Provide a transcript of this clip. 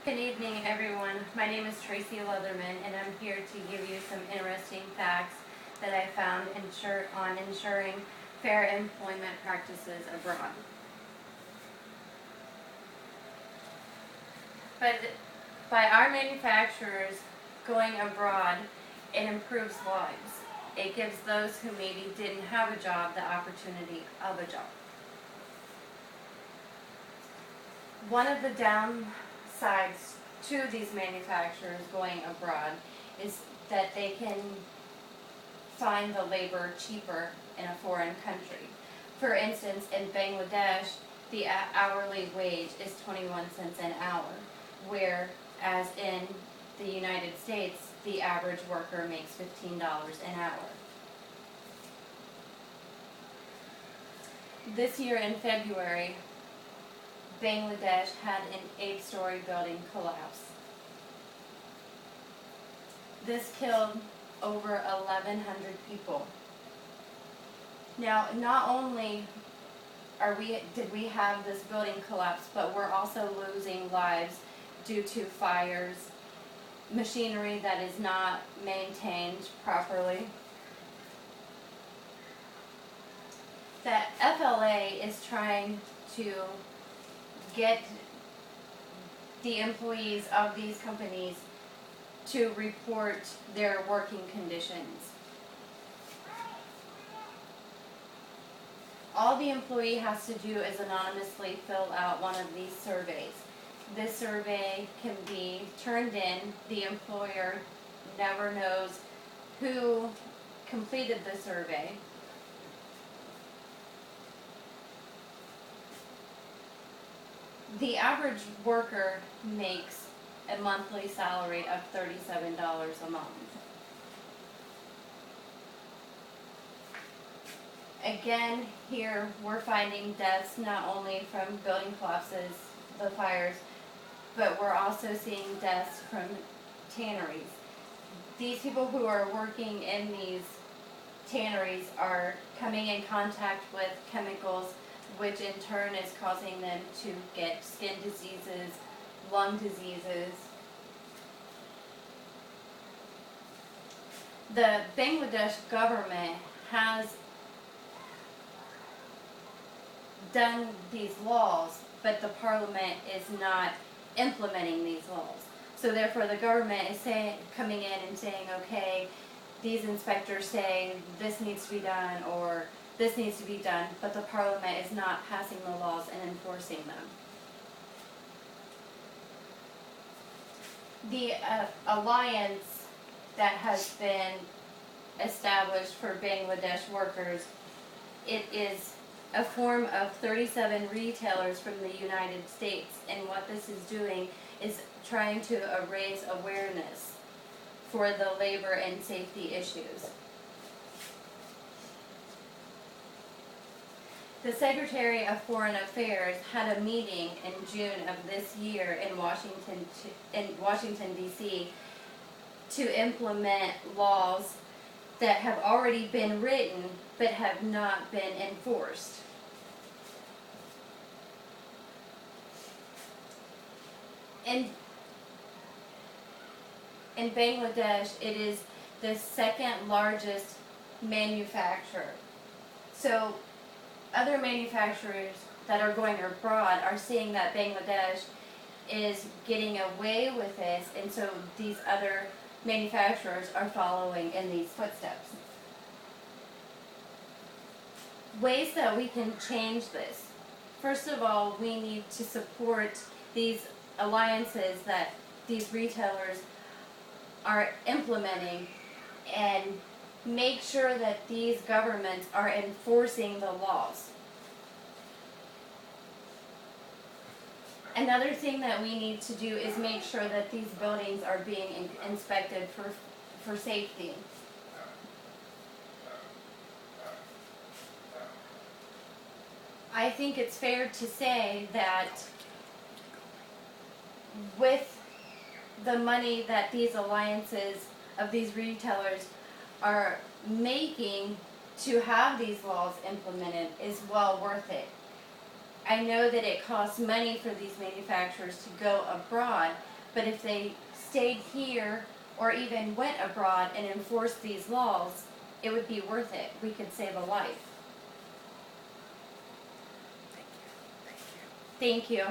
Good evening, everyone. My name is Tracy Leatherman, and I'm here to give you some interesting facts that I found on ensuring fair employment practices abroad. But by our manufacturers going abroad, it improves lives. It gives those who maybe didn't have a job the opportunity of a job. One of the downsides to these manufacturers going abroad is that they can find the labor cheaper in a foreign country. For instance, in Bangladesh, the hourly wage is 21 cents an hour, whereas in the United States, the average worker makes $15 an hour. This year in February, Bangladesh had an 8-story building collapse. This killed over 1,100 people. Now, not only did we have this building collapse, but we're also losing lives due to fires, machinery that is not maintained properly. That FLA is trying to get the employees of these companies to report their working conditions. All the employee has to do is anonymously fill out one of these surveys. This survey can be turned in. The employer never knows who completed the survey. The average worker makes a monthly salary of $37 a month. Again, here we're finding deaths not only from building collapses, the fires, but we're also seeing deaths from tanneries. These people who are working in these tanneries are coming in contact with chemicals, which in turn is causing them to get skin diseases, lung diseases. The Bangladesh government has done these laws, but the parliament is not implementing these laws. So therefore the government is coming in and saying, okay, these inspectors say this needs to be done or this needs to be done, but the parliament is not passing the laws and enforcing them. The alliance that has been established for Bangladesh workers, it is a form of 37 retailers from the United States, and what this is doing is trying to raise awareness for the labor and safety issues. The Secretary of Foreign Affairs had a meeting in June of this year in Washington, D.C. to implement laws that have already been written but have not been enforced. In Bangladesh, it is the second largest manufacturer. So other manufacturers that are going abroad are seeing that Bangladesh is getting away with this, and so these other manufacturers are following in these footsteps. Ways that we can change this. First of all, we need to support these alliances that these retailers are implementing and make sure that these governments are enforcing the laws. Another thing that we need to do is make sure that these buildings are being inspected for safety. I think it's fair to say that with the money that these alliances of these retailers are making to have these laws implemented is well worth it. I know that it costs money for these manufacturers to go abroad, But if they stayed here or even went abroad and enforced these laws, it would be worth it. We could save a life. Thank you.